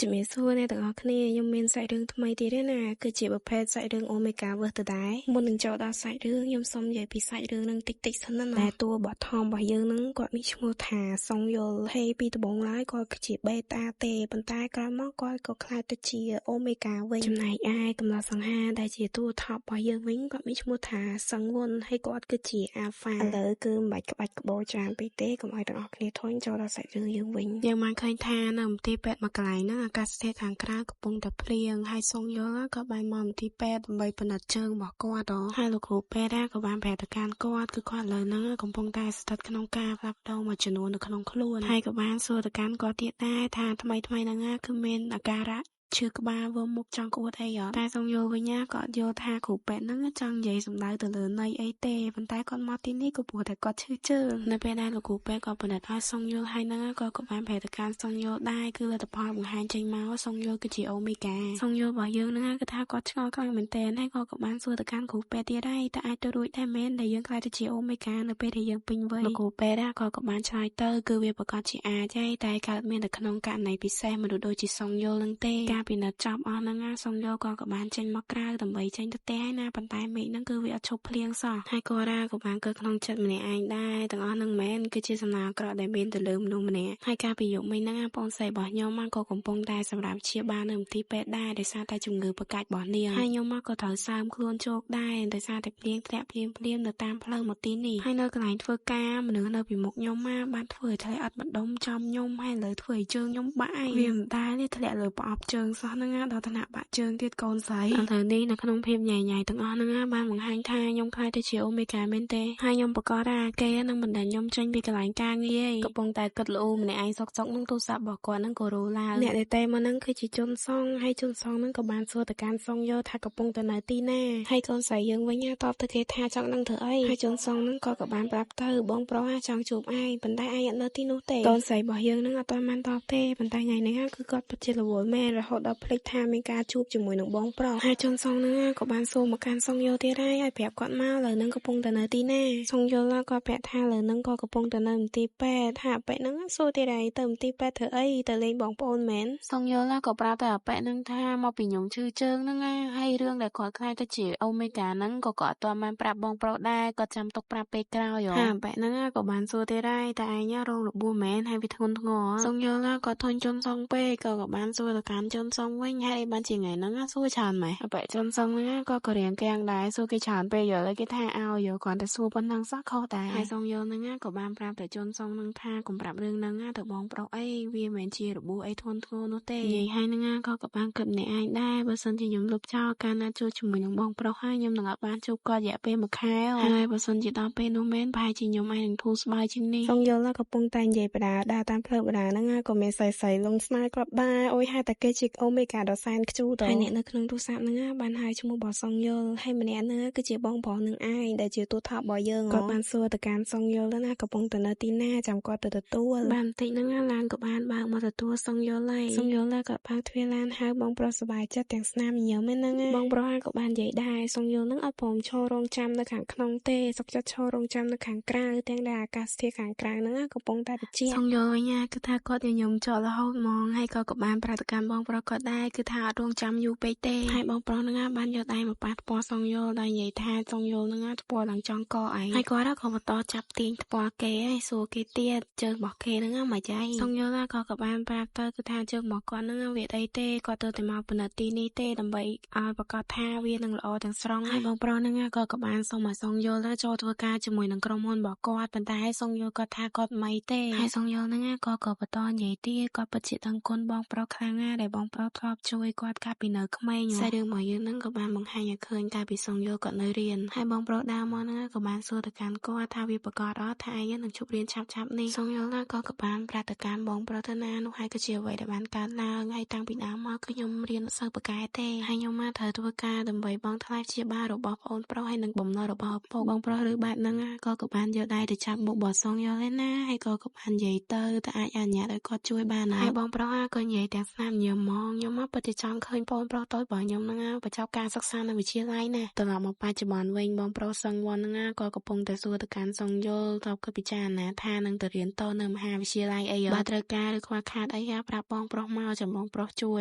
ជំរាបសួរអ្នកទាំងអស់គ្នាខ្ញុំមានសាច់រឿងថ្មីទៀតទេណាគឺជាប្រភេទសាច់រឿង Omega វើសទៅដែរមុននឹងចូលដល់សាច់រឿងខ្ញុំសូមនិយាយពីសាច់រឿងនឹងតិចៗសិនណាតែតួបឋមរបស់យើងនឹងគាត់មានឈ្មោះថាសុងយល់ហើយពីដំបូងឡើយគាត់គឺជា Beta ទេប៉ុន្តែក្រោយមកគាត់ក៏ក្លាយទៅជា Omega វិញចំណែកឯកំណត់សង្ហាដែលជាតួ top របស់យើងវិញគាត់មានឈ្មោះថាសឹងវុនហើយគាត់គឺជា Alpha ឥឡូវគឺមិនបាច់ក្បាច់ក្បោច្រើនពេកទេកុំឲ្យទាំងអស់គ្នាធុញចូលដល់សាច់រឿងយើងវិញយើងបានឃើញថានៅមន្ទីរពេទ្យមួយកន្លែងហ្នឹងអាកាសធាតុខាងក្រៅកំពុងតែភ្លៀងហើយសុងយល់ក៏បានមកមន្ទីរពេទ្យដើម្បីពិនិត្យជើងរបស់គាត់ហើយលោកគ្រូពេទ្យក៏បានប្រាប់ទៅកាន់គាត់គឺគាត់លើហ្នឹងកំពុងតែស្ថិតក្នុងការផ្លាស់ប្ដូរមួយចំនួននៅក្នុងខ្លួនហើយក៏បានសួរទៅកាន់គាត់ទៀតដែរថាថ្មីហ្នឹងគឺមានអាការៈឈឺក្បាលវើមុខចង់ក្អួតអីតែសុងយល់វិញក៏យល់ថាគ្រូពេទ្យហ្នឹងចង់និយាយសម្ដៅទៅលើន័យអីទេប៉ុន្តែគាត់មកទីនេះក៏ព្រោះតែគាត់ឈឺជើងនៅពេលដែលលោកគ្រូពេទ្យក៏ពិនិត្យឲ្យសុងយល់ហើយហ្នឹងក៏បានប្រាប់ទៅកាន់សុងយល់ដែរគឺលទ្ធផលបង្ហាញចេញមកសុងយល់គឺជាអូមេហ្គាសុងយល់របស់យើងហ្នឹងគឺថាគាត់ឆ្ងល់ខ្លាំងមែនទែនហើយក៏បានសួរទៅកាន់គ្រូពេទ្យទៀតដែរតើអាចទៅរួចដែរមែនដែលយើងខ្លាចទៅជាអូមេហ្គានៅពេលដែលយើងពេញវ័យលោកគ្រូពេទ្យក៏បានឆ្លើយទៅគឺវាប្រកាសជាអាចហើយតែកើតមានតែក្នុងករណីពិសេសមនុស្សដូចជាសុងយល់ហ្នឹងទេការពិនិត្យចប់អស់ហ្នឹងសុងយល់ក៏បានចេញមកក្រៅដើម្បីចេញទៅផ្ទះហើយណាប៉ុន្តែមេឃហ្នឹងគឺវាអត់ឈប់ភ្លៀងសោះហើយគាត់ក៏បានកើតក្នុងចិត្តម្នាក់ឯងដែរទាំងអស់ហ្នឹងមែនគឺជាសំណាងអាក្រក់ដែលមានទៅលើមនុស្សម្នាក់ហើយការពីយប់មិញហ្នឹងបងស្រីរបស់ខ្ញុំក៏កំពុងតែសម្រាប់ព្យាបាលនៅមន្ទីរពេទ្យដែរដោយសារតែជំងឺផ្កាច់របស់នាងហើយខ្ញុំក៏ត្រូវសើមខ្លួនជោគដែរដោយសារតែភ្លៀងធ្លាក់ភ្លាមនៅតាមផ្លូវមកទីនេះហើយនៅកន្លែងធ្វើការមនុស្សនៅពីមុខខ្ញុំបានធ្វើឲ្យធ្លាក់អត់ម្ដុំចំខ្ញុំហើយលើធ្វើឲ្យជើងខ្ញុំបាក់ឯងវាមិនដែលទេធ្លាក់លើប្រអប់ជើងសោះហ្នឹងដល់ថ្នាក់បាក់ជើងទៀតកូនស្រីឥឡូវនេះនៅក្នុងភាពញ៉ៃទាំងអស់ហ្នឹងបានបង្ហាញថាខ្ញុំខ្លាចទៅជាអូមេហ្គាមែនទេហើយខ្ញុំប្រកាសថាគេនឹងមិនដែលខ្ញុំចេញពីកន្លែងការងារឯងកំពុងតែគិតល្អូម្នាក់ឯងសុកនឹងទូរស័ព្ទរបស់គាត់ហ្នឹងក៏រੂឡើងអ្នកដែលតែមកហ្នឹងគឺជាជុនសងហើយជុនសងហ្នឹងក៏បានសួរទៅកាន់សងយោថាកំពុងតែនៅទីណាហើយកូនស្រីយើងវិញតបទៅគេថាចង់នឹងធ្វើអីហើយជុនសងហ្នឹងក៏បានប្រាប់ទៅបងប្រុសចង់ជួបឯងប៉ុន្តែឯងអត់នៅទីនោះទេកូនស្រីរបស់យើងហ្នឹងអត់ទាន់បានតបទេប៉ុន្តែថ្ងៃនេះគឺគាត់ពិតជារវល់មែនរហូតដល់ភ្លេចថាមានការជួបជាមួយនឹងបងប្រុសហើយជុនសងហ្នឹងក៏បានសួរមកកាន់សុងយល់ទៀតហើយប្រាប់គាត់មកលើនឹងកំពុងតែនៅទីណាសុងយល់គាត់ប្រាប់ថាលើនឹងក៏កំពុងតែនៅមន្ទីរពេទ្យថាពេទ្យហ្នឹងសួរទៀតហើយទៅមន្ទីរពេទ្យធ្វើអីទៅលេងបងប្អូនមែនសុងយល់ក៏ប្រាប់តែពេទ្យហ្នឹងថាមកពីខ្ញុំឈឺជើងហ្នឹងហើយរឿងដែលគាត់ខ្លាចទៅជាអូមេហ្គាហ្នឹងក៏គាត់អត់ទាន់បានប្រាប់បងប្រុសដែរគាត់ចាំទុកប្រាប់ពេលក្រោយហើយពេទ្យហ្នឹងក៏បានសួរទៀតហើយតែឯងរងរបួសមែនហើយវាធ្ងន់ធ្ងរសុងយល់ក៏ធុញជុនសងពេកក៏បានសួរទៅកាន់ជុនសងវិញហើយបានជាថ្ងៃហ្នឹងសួរច្រើនម៉េចបែបជុនសងហ្នឹងក៏រៀងកាំងដែរសួរគេច្រើនពេកយល់គេថាឲ្យគ្រាន់តែសួរប៉ុណ្ណឹងសោះខុសតែហើយសុងយល់ហ្នឹងក៏បានប្រាប់តែជុនសងហ្នឹងថាកុំប្រាប់រឿងហ្នឹងទៅបងប្រុសអីវាមិនមែនជារបួសអីធ្ងន់ធ្ងរនោះទេនិយាយហើយហ្នឹងក៏បានគិតម្នាក់ឯងដែរបើសិនជាខ្ញុំលុបចោលការណាត់ជួបជាមួយនឹងបងប្រុសហើយខ្ញុំនឹងអត់បានជួបគាត់រយៈពេល1ខែហើយបើសិនជាដល់ពេលនោះមែនប្រហែលជាខ្ញុំអាចនឹងធូរស្បើយជាងនេះសុងយល់កំពុងតែនិយាយបដាដើរតាមផ្លូវបដាហ្នឹងក៏មានស្រីលងស្នេហ៍គាត់ដែរអូយហេតុតែគេជាអូមេហ្គាដ៏សែនខ្ជូតហើយអ្នកនៅក្នុងទូរស័ព្ទហ្នឹងបានហៅឈ្មោះរបស់សុងយល់ហើយម្នាក់ហ្នឹងគឺជាបងប្រុសនឹងឯងដែលជាទូថប់របស់យើងគាត់បានសួរទៅកាន់សុងយល់ណាកំពុងតែនៅទីណាចាំគាត់ទៅទទួលបានបន្តិចហ្នឹងឡានក៏បានបើកមកទទួលសុងយល់ហើយសុងយល់ក៏បើកទ្វារឡានហៅបងប្រុសសប្បាយចិត្តទាំងស្នាមញញឹមហ្នឹងបងប្រុសក៏បាននិយាយដែរសុងយល់ហ្នឹងអត់ព្រមឈររងចាំនៅខាងក្នុងទេសុខចិត្តឈររងចាំនៅខាងក្រៅទាំងដែលអាកាសធាតុខាងក្រៅហ្នឹងកំពុងតែត្រជាក់សុងយល់វិញគឺថាគាត់ញញឹមចោលរហូតហ្មងហើយក៏បានប្រាប់ទៅកាន់បងប្រុសគាត់ដែរគឺថាអត់រងចាំយូរពេកទេហើយបងប្រុសហ្នឹងបានយកដៃមកប៉ះថ្ពាល់សុងយល់ដោយនិយាយថាសុងយល់ហ្នឹងថ្ពាល់ឡើងចង់កឯងហើយគាត់ក៏បន្តចាប់ទាញថ្ពាល់គេហើយសួរគេទៀតជើងរបស់គេហ្នឹងមកចៃសុងយល់ក៏បានប្រាប់ទៅគឺថាជើងរបស់គាត់ហ្នឹងវាអីទេគាត់ទៅតែមកពិនិត្យទីនេះទេដើម្បីឲ្យប្រកាសថាវានឹងល្អទាំងស្រុងហើយបងប្រុសហ្នឹងក៏បានសុំឲ្យសុងយល់ចូលធ្វើការជាមួយនឹងក្រុមហ៊ុនរបស់គាត់ប៉ុន្តែសុងយល់គាត់ថាគាត់មិនទេហើយសុងយល់ហ្នឹងក៏បន្តនិយាយទៀតគាត់ពិតជាដឹងគុណបងប្រុសខ្លាំងណាស់ដែលបងប្រុសធ្លាប់ជួយគាត់កាលពីនៅក្មេងសាច់រឿងរបស់យើងហ្នឹងក៏បានបង្ហាញឲ្យឃើញកាលពីសុងយល់គាត់នៅរៀនហើយបងប្រុសដើមមកហ្នឹងក៏បានសួរទៅកាន់គាត់ថាវាប្រកាសអត់ថាឯងនឹងជប់រៀនឆាប់នេះសុងយល់ក៏បានប្រាប់ទៅកាន់បងប្រុសទៅណានោះហើយក៏ជាអ្វីដែលបានកើតឡើងហើយតាំងពីដើមមកគឺខ្ញុំរៀនអត់សូវប្រកែកទេហើយខ្ញុំមកត្រូវធ្វើការដើម្បីបងថ្លៃព្យាបាលរបស់ប្អូនប្រុសហើយនឹងបំណុលរបស់ឪពុកបងប្រុសឬបែបហ្នឹងក៏បានយកដៃទៅចាប់មុខរបស់សុងយល់ឯណាហើយក៏បាននិយាយទៅអាចអនុញ្ញាតឲ្យគាត់ជួយបានហើយបងប្រុសក៏និយាយទាំងស្នាមញញឹមហ្មង ខ្ញុំមកពិតជាចង់ឃើញបងប្រុសតូចរបស់ខ្ញុំហ្នឹងបញ្ចប់ការសិក្សានៅវិទ្យាល័យណាត្រឡប់មកបច្ចុប្បន្នវិញបងប្រុសសង្វ័នហ្នឹងក៏កំពុងតែសួរទៅកាន់សង្យុលតបគិតពិចារណាថានឹងទៅរៀនតនៅមហាវិទ្យាល័យអីបើត្រូវការឬខ្វះខាតអីប្រាប់បងប្រុសមកចាំបងប្រុសជួ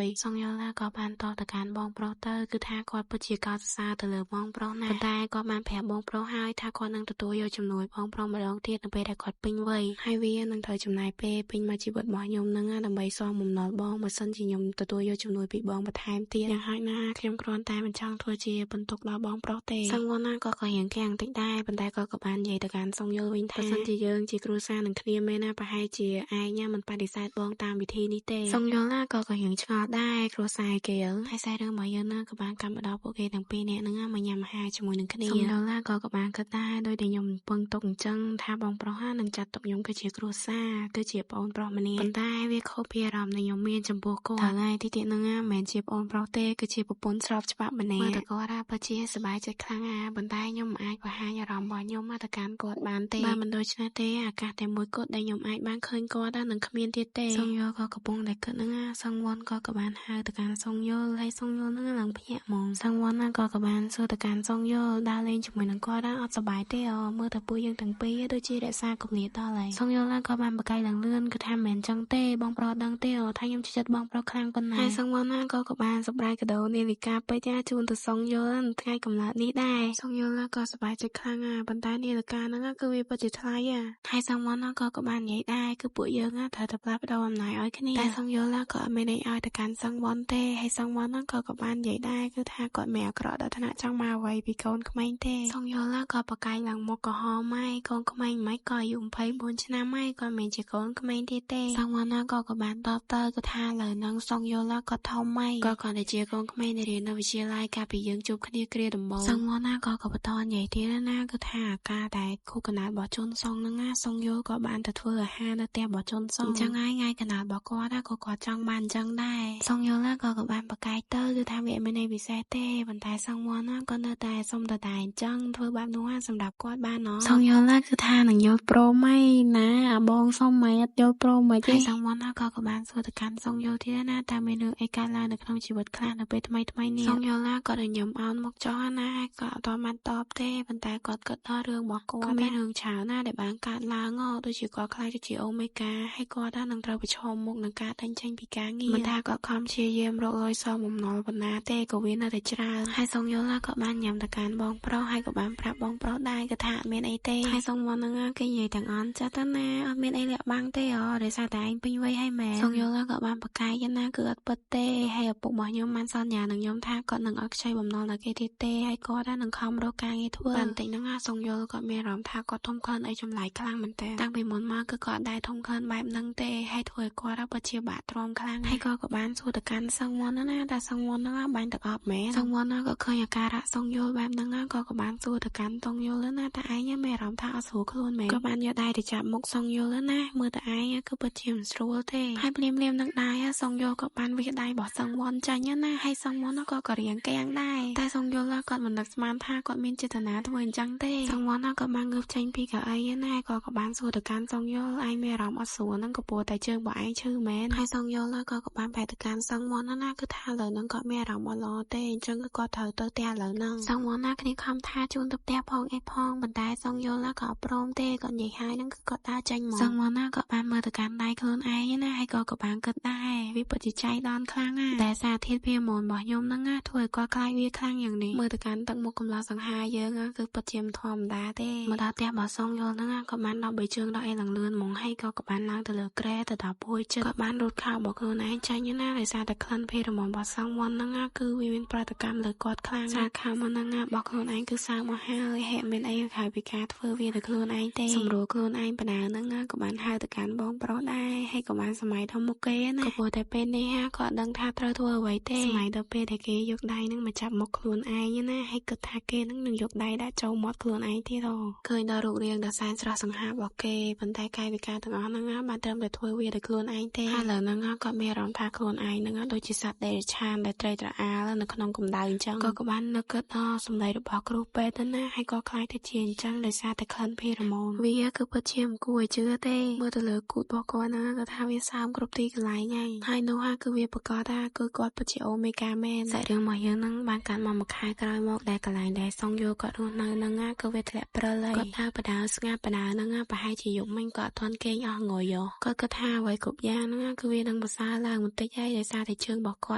យសង្យុលក៏បានតបទៅកាន់បងប្រុសទៅគឺថាគាត់ពិតជាកោតសរសើរទៅលើបងប្រុសណាប៉ុន្តែគាត់បានប្រាប់បងប្រុសហើយថាគាត់នឹងទទួលយកជំនួយបងប្រុសម្ដងទៀតនៅពេលដែលគាត់ពេញវ័យហើយវានឹងត្រូវចំណាយពេលពេញមួយជីវិតរបស់ខ្ញុំហ្នឹងដើម្បីសងបំណុលបងបើសិនជាខ្ញុំទទួលយកជំនួយពីបងបន្ថែមទៀតយ៉ាងហោចណាស់ខ្ញុំគ្រាន់តែមិនចង់ធ្វើជាបន្ទុកដល់បងប្រុសទេសង្វ័នណាក៏រៀងកាំងតិចដែរប៉ុន្តែក៏បាននិយាយទៅកាន់សង្យុលវិញថាបើសិនជាយើងជាគ្រួសារនឹងគ្នាមែនណាប្រហែលជាឯងមិនបដិសេធបងតាមវិធីនេះទេសង្យុលណាក៏រៀងឆ្ងល់ដែរគ្រួសារគេហើយសាយរឿងរបស់យើងណាក៏បានកាត់មកដល់ពួកគេទាំងពីរនាក់ហ្នឹងមកញ៉ាំអាហារជាមួយនឹងគ្នាសង្យុលណាក៏បានគិតដែរដោយតែខ្ញុំពឹងទុកអញ្ចឹងថាបងប្រុសនឹងចាត់ទុកខ្ញុំគឺជាគ្រួសារគឺជាប្អូនប្រុសម្នាក់ប៉ុន្តែវាខុសពីអារម្មណ៍ដែលខ្ញុំមានចំពោះគាត់ថ្ងៃទីទៀតហ្នឹងមិនមែនជាប្អូនប្រុសទេគឺជាប្រពន្ធស្របច្បាប់ម្នាក់មើលតែគាត់ពិតជាសប្បាយចិត្តខ្លាំងប៉ុន្តែខ្ញុំមិនអាចបង្ហាញអារម្មណ៍របស់ខ្ញុំទៅកាន់គាត់បានទេបើមិនដូច្នេះទេឱកាសតែមួយគត់ដែលខ្ញុំអាចបានឃើញគាត់នឹងគ្មានទៀតទេសង្យុលក៏កំពុងតែគិតហ្នឹងសង្វ័នក៏បានហៅទៅកាន់សង្យុលហើយសង្យុលហ្នឹងឡើងភ្ញាក់ហ្មងសង្វ័នក៏បានសួរទៅកាន់សង្យុលដើរលេងជាមួយនឹងគាត់អត់សប្បាយទេមើលតែពួកយើងទាំងពីរដូចជារក្សាគម្លាតដល់ហើយសង្យុលក៏បានបកកាយឡើងលឿនគឺថាមិនមែនចឹងទេបងប្រុសដឹងទេថាខ្ញុំចិត្តបងប្រុសខ្លាំងប៉ុណ្ណាហើយសង្វ័នក៏បានសម្រេចកាដូនាឡិកាពេជ្រជូនទៅសង្យុលនៅថ្ងៃកំណើតនេះដែរសង្យុលក៏សប្បាយចិត្តខ្លាំងប៉ុន្តែនាឡិកាហ្នឹងគឺវាពិតជាថ្លៃហើយសង្វ័នក៏បាននិយាយដែរគឺពួកយើងត្រូវតែផ្លាស់ប្ដូរអំណាចឲ្យគ្នាតែសង្យុលក៏អត់មានអីឲ្យទៅកាន់សង្វ័នទេហើយសង្វ័នក៏បាននិយាយដែរគឺថាគាត់មិនអាក្រក់ដល់ថ្នាក់ចង់មកអ្វីពីកូនក្មេងទេសង្យុលក៏បកកាយឡើងមុខក៏ហមហើយកូនក្មេងមិនក៏អាយុ24ឆ្នាំហើយគាត់មិនជាកូនក្មេងទៀតទេសង្វ័នក៏បានតបទៅគឺថាលើនឹងសង្យុលក៏ធំហើយក៏គាត់តែជាកូនក្មេងដែលរៀននៅវិទ្យាល័យកាលពីយើងជួបគ្នាគ្រាដំបូងសង្វ័នក៏បន្តនិយាយទៀតណាគឺថាការដែលគូកណ្ដាលរបស់ជុនសងហ្នឹងសង្យុលក៏បានទៅធ្វើអាហារនៅផ្ទះរបស់ជុនសងអញ្ចឹងហើយកណ្ដាលរបស់គាត់ក៏គាត់ចង់បានអញ្ចឹងដែរសង្យុលក៏បានបកកាយទៅគឺថាវាមិនមានអីពិសេសទេប៉ុន្តែសង្វ័នក៏នៅតែសុំតែអញ្ចឹងធ្វើបែបនោះសម្រាប់គាត់បានសង្យុលគឺថានឹងយល់ព្រមហើយណាបងសុំមិនអត់យល់ព្រមមិនទេសង្វ័នក៏បានសួរទៅកាន់សង្យុលទៀតណាតើមានរឿងអីកើតឡើងនៅក្នុងជីវិតខ្លះនៅពេលថ្មីនេះសង្យុលក៏ឲ្យខ្ញុំអោនមកចោះណាក៏អត់បានតបទេប៉ុន្តែគាត់គិតដល់រឿងរបស់គាត់មានរឿងច្រើនណាដែលបានកើតឡើងដូចជាគាត់ខ្លាចទៅជាអូមេហ្គាហើយគាត់នឹងត្រូវប្រឈមមុខនឹងការដេញចេញពីការងារមិនថាគាត់ខំព្យាយាមរកលុយសងបំណុលប៉ុណ្ណាទេក៏វានៅតែច្រើនហើយសង្យុលក៏បានញ៉ាំទៅកាន់បងប្រុសហើយក៏បានប្រាប់បងប្រុសដែរក៏ថាអត់មានអីទេហើយសង្វ័នហ្នឹងគេនិយាយទាំងអន់ចិត្តទៅណាអត់មានអីលាក់បាំងទេដោយសារតែឯងពេញវ័យហើយមែនសង្យុលក៏បានបកកាយណាគឺអត់ពិតទេហើយឪពុករបស់ខ្ញុំបានសន្យានឹងខ្ញុំថាគាត់នឹងអត់ខ្ចីបំណុលដល់គេទៀតទេហើយគាត់នឹងខំរកការងារធ្វើបន្តិចហ្នឹងសង្យុលគាត់មានអារម្មណ៍ថាគាត់ធំក្លិនអីចម្លែកខ្លាំងមែនតើតាំងពីមុនមកគឺគាត់ដែរធំក្លិនបែបហ្នឹងទេហើយធ្វើឲ្យគាត់ពិតជាបាក់ទ្រាំខ្លាំងហើយគាត់ក៏បានសួរទៅកាន់សង្វ័នណាតែសង្វ័នហ្នឹងបាញ់ទឹកអប់មែនសង្វ័នក៏ឃើញអាការៈសង្យុលបែបហ្នឹងក៏បានសួរទៅកាន់សង្យុលណាតែឯងមានអារម្មណ៍ថាអត់ស្រួលខ្លួនមែនក៏បានយកដៃទៅចាប់មុខសង្យុលណាមើលតែឯងគឺពិតជាមិនស្រួលទេហើយភ្លាមនឹងដៃសង្យុលក៏បានវាដៃរបស់សង្វ័នចាញ់ណាហើយសង្វ័នក៏រៀងកាំងដែរតែសង្យុលគាត់មិននឹកស្មានថាគាត់មានចេតនាធ្វើអញ្ចឹងទេសង្វ័នក៏បានងើបចេញពីកៅអីណាក៏បានសួរទៅកាន់សង្យុលឯងមានអារម្មណ៍អត់ស្រួលហ្នឹងក៏ព្រោះតែជើងរបស់ឯងឈឺមែនហើយសង្យុលក៏បានបែរទៅកាន់សង្វ័នណាគឺថាឥឡូវហ្នឹងគាត់មានអារម្មណ៍អត់ល្អទេអញ្ចឹងគឺគាត់ត្រូវទៅផ្ទះឥឡូវហ្នឹងសង្វ័នណាគ្នាខំថាជូនទៅផ្ទះផងអីផងប៉ុន្តែសង្យុលក៏អត់ព្រមទេគាត់និយាយហើយហ្នឹងគឺគាត់ដើរចេញមកសង្វ័នណាក៏បានមើលទៅកាន់ដៃខ្លួនឯងណាហើយក៏បានគិតដែរវាពិតជាចៃដន្យខ្លាំងណាស់តែសារធាតុវាម៉ូនរបស់ខ្ញុំហ្នឹងធ្វើឲ្យគាត់ខ្លាចវាខ្លាំងយ៉ាងនេះមើលទៅកាន់ទឹកមុខកំឡោះសង្ហាយើងគឺពិតជាមិនធម្មតាទេមកដល់ផ្ទះរបស់សង្យុលហ្នឹងក៏បានដល់បីជើងដល់អីឡើងលឿនហ្មងហើយក៏បានឡើងទៅលើគ្រែទៅដល់ពួយចិត្តក៏បានរត់ខោរបស់ខ្លួនឯងចាញ់ណាដោយសារតែក្លិនភេរម៉ូនរបស់សង្វ័នហ្នឹងគឺវាមានប្រតិកម្មលើគាត់ខ្លាំងសារខោមកហ្នឹងរបស់ខ្លួនឯងគឺសើមកហើយហេតុមានអីក្រៅពីការធ្វើវាទៅខ្លួនឯងទេសម្រួលខ្លួនឯងបណ្ដាហ្នឹងក៏បានហៅទៅកាន់បងប្រុសដែរហើយក៏បានសម័យដល់មុខគេណាក៏ព្រោះតែពេលនេះក៏ដឹងថាត្រូវធ្វើអ្វីទេសម័យដល់ពេលដែលគេយកដៃហ្នឹងមកចាប់មុខខ្លួនឯងណាហើយគិតថាគេហ្នឹងនឹងយកដៃដាក់ចូលមាត់ខ្លួនឯងទៀតឃើញដល់រូបរាងដ៏សែនស្រស់សង្ហារបស់គេប៉ុន្តែកាយវិការទាំងអស់ហ្នឹងបានត្រឹមតែធ្វើវាទៅខ្លួនឯងទេហើយឥឡូវហ្នឹងក៏មានអារម្មណ៍ថាខ្លួនឯងហ្នឹងដូចជាសត្វដេរឆានដែលត្រេកត្រអាលនៅក្នុងកម្ដៅអញ្ចឹងក៏បាននឹកគិតដល់សម្ដីរបស់គ្រូពេទ្យទៅណាហើយក៏ខ្លាចទៅជាអញ្ចឹងដោយសារតែក្លិនភេរម៉ូនវាគឺពិតជាមិនគួរឲ្យជឿទេមើលទៅលើគូតរបស់គាត់ហ្នឹងក៏ថាវាសើមគ្រប់ទីកន្លែងហើយនោះគឺ វាប្រកាសថាគឺគាត់ពិតជាអូមេហ្គាមែនសាច់រឿងរបស់យើងហ្នឹងបានកាត់មកមួយខែក្រោយមកដែលកន្លែងដែលសុងយោគាត់រស់នៅហ្នឹងគឺវាធ្លាក់ព្រិលហើយគាត់ថាបដាស្ងាត់បដាហ្នឹងប្រហែលជាយប់មិញគាត់អត់ទាន់គេងអស់ងយគាត់គិតថាអ្វីគ្រប់យ៉ាងហ្នឹងគឺវានឹងប្រសើរឡើងបន្តិចហើយដោយសារតែជើងរបស់គា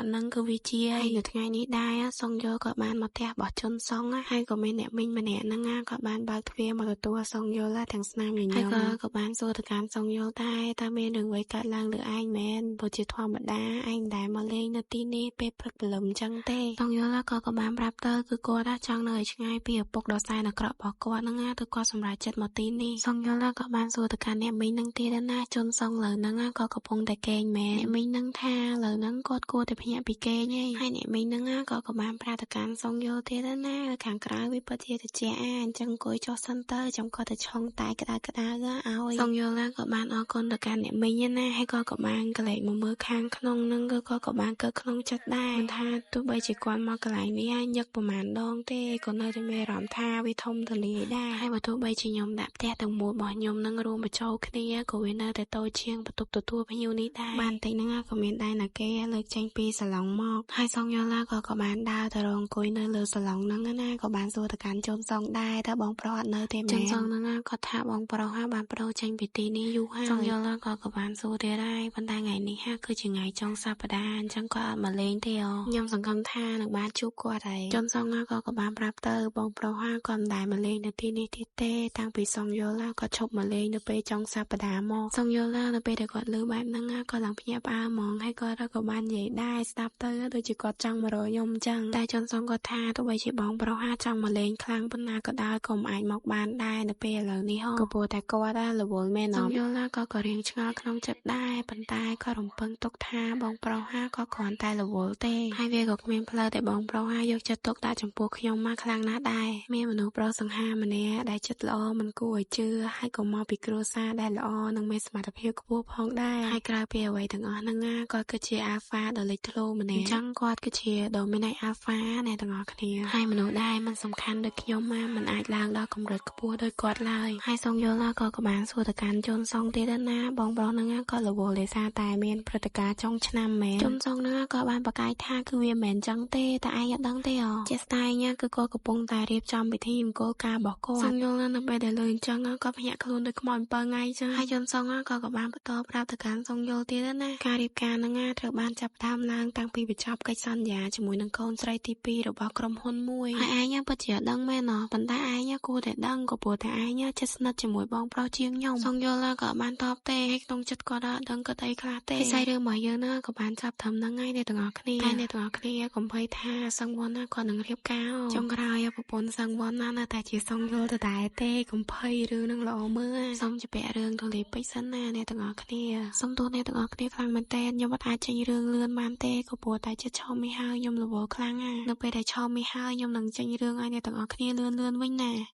ត់ហ្នឹងគឺវាជាហើយនៅថ្ងៃនេះដែរសុងយោគាត់បានមកផ្ទះរបស់ជុនសុងហើយក៏មានអ្នកមីងម្នាក់ហ្នឹងគាត់បានបើកទ្វារមកទទួលសុងយោទាំងស្នាមញញឹមហើយក៏បានសួរទៅកាន់សុងយោដែរតើមានរឿងអ្វីកើតឡើងលើឯងមែនព្រោះជាធម្មតាឯងដែលមកលេងនៅទីនេះពេលព្រឹកព្រលឹមចឹងទេសុងយោក៏បានប្រាប់ទៅគឺគាត់ចង់នៅឲ្យឆ្ងាយពីឪពុកដ៏សែនអាក្រក់របស់គាត់ហ្នឹងទៅគាត់សម្រេចចិត្តមកទីនេះសុងយោក៏បានសួរទៅកាន់អ្នកមីងហ្នឹងទៀតណាជុនសុងលើហ្នឹងក៏កំពុងតែគេងមែនអ្នកមីងហ្នឹងថាលើហ្នឹងគាត់គួរតែភ្ញាក់ពីគេងហើយអ្នកមីងហ្នឹងក៏បានប្រាប់ទៅកាន់សុងយោទៀតណាខាងក្រៅវាពិតជាត្រជាក់អញ្ចឹងអង្គុយចុះសិនទៅចាំគាត់ទៅឆុងតែក្តៅឲ្យសុងយោក៏បានអរគុណទៅកាន់អ្នកមីងណាហើយក៏បានកលែកមកមើលខាងក្នុងហ្នឹងក៏បានកើតក្នុងចិត្តដែរមិនថាទោះបីជាគាត់មកកន្លែងនេះញឹកប្រហែលដងទេក៏នៅតែមានអារម្មណ៍ថាវាធំទូលាយដែរហើយបើទោះបីជាខ្ញុំដាក់ផ្ទះទាំងមូលរបស់ខ្ញុំនឹងរួមបញ្ចូលគ្នាក៏វានៅតែតូចជាងបន្ទប់ទទួលភ្ញៀវនេះដែរបានតិចហ្នឹងក៏មានដែរណាគេលើកចេញពីសាឡុងមកហើយសុងយោក៏បានដើរទៅរកអង្គុយនៅលើសាឡុងហ្នឹងណាក៏បានសួរទៅកាន់ជុនសុងដែរតើបងប្រុសអត់នៅទេមែនជុនសុងហ្នឹងគាត់ថាបងប្រុសបានប្រូចេញពីទីនេះយូរហើយសុងយោក៏បានសួរទៀតដែរប៉ុន្តែថ្ងៃនេះគឺជាថ្ងៃចុងសប្តាហ៍អញ្ចឹងគាត់អត់មកលេងទេខ្ញុំសង្ឃឹមថានឹងបានជួបគាត់ហើយជុនសុងក៏បានប្រាប់ទៅបងប្រុសគាត់មិនដែលមកលេងនៅទីនេះទៀតទេតាំងពីសុងយោគាត់ឈប់មកលេងនៅពេលចុងសប្តាហ៍មកសុងយោនៅពេលដែលគាត់ឮបែបហ្នឹងគាត់ឡើងភ្ញាក់ផ្អើលហ្មងហើយគាត់ក៏បាននិយាយដែរស្ដាប់ទៅដូចជាគាត់ចង់មករកខ្ញុំអញ្ចឹងតែជុនសុងគាត់ថាទោះបីជាបងប្រុសចង់មកលេងខ្លាំងប៉ុណ្ណាក៏ដោយក៏មិនអាចមកបានដែរនៅពេលឥឡូវនេះក៏ព្រោះតែគាត់រវល់មែនសុងយោក៏រៀងឆ្ងល់ក្នុងចិត្តដែរប៉ុន្តែក៏រំពឹងទុកថាបងប្រុសក៏គ្រាន់តែរវល់ទេហើយវាក៏គ្មានផ្លូវដែលបងប្រុសយកចិត្តទុកដាក់ចំពោះខ្ញុំមកខ្លាំងណាស់ដែរមានមនុស្សប្រុសសង្ហាម្នាក់ដែលចិត្តល្អមិនគួរឲ្យជឿហើយក៏មកពីគ្រួសារដែលល្អនិងមានសមត្ថភាពខ្ពស់ផងដែរហើយក្រៅពីអ្វីទាំងអស់ហ្នឹងគាត់គឺជា Alpha ដ៏លេចធ្លោម្នាក់អញ្ចឹងគាត់គឺជា Dominant Alpha អ្នកទាំងអស់គ្នាហើយមនុស្សដែរមិនសំខាន់ដូចខ្ញុំមិនអាចឡើងដល់កម្រិតខ្ពស់ដូចគាត់ឡើយហើយសុងយោក៏បានសួរទៅកាន់ជុនសុងទៀតណាបងប្រុសហ្នឹងក៏រវល់ដោយសារតែមានព្រឹត្តិការណ៍ចុងឆ្នាំមែនជុនសុងហ្នឹងក៏បានប្រកាយថាគឺវាមិនមែនចឹងទេតែឯងអត់ដឹងទេជាក់ស្ដែងគឺគាត់កំពុងតែរៀបចំពិធីមង្គលការរបស់គាត់សុងយោនៅពេលដែលលើអញ្ចឹងក៏ភ្ញាក់ខ្លួនដូចខ្មោច7ថ្ងៃចឹងហើយជុនសុងក៏បានបន្តប្រាប់ទៅកាន់សុងយោទៀតណាការរៀបការហ្នឹងត្រូវបានចាប់ផ្ដើមឡើងតាំងពីបញ្ចប់កិច្ចសន្យាជាមួយនឹងកូនស្រីទី2របស់ក្រុមហ៊ុនមួយហើយឯងពិតជាអត់ដឹងមែនប៉ុន្តែឯងគួរតែដឹងក៏ព្រោះតែឯងជិតស្និទ្ធជាមួយបងប្រុសជាងខ្ញុំសុងយោក៏បានតបទេហើយក្នុងចិត្តគាត់អត់ដឹងគាត់អីខ្លះទេខ្សែរឿងរបស់យើងក៏បានចាប់ត្រឹមហ្នឹងហើយអ្នកទាំងអស់គ្នាតែអ្នកទាំងអស់គ្នាកុំភ័យថាសង្វន់គាត់នឹងរៀបការចុងក្រោយប្រពន្ធសង្វន់នៅតែជាសុងយោដដែលទេកុំភ័យរឿងនឹងល្អមើលសូមជម្រាបរឿងទូលេពេជ្រសិនណាអ្នកទាំងអស់គ្នាសូមទោសអ្នកទាំងអស់គ្នាខ្លាំងមែនតើខ្ញុំអត់អាចចេញរឿងលឿនបានទេក៏ព្រោះតែចិត្តឆោមនេះហើយខ្ញុំរវល់ខ្លាំងនៅពេលដែលឆោមនេះហើយខ្ញុំនឹងចេញរឿងឲ្យអ្នកទាំងអស់គ្នាលឿនវិញណា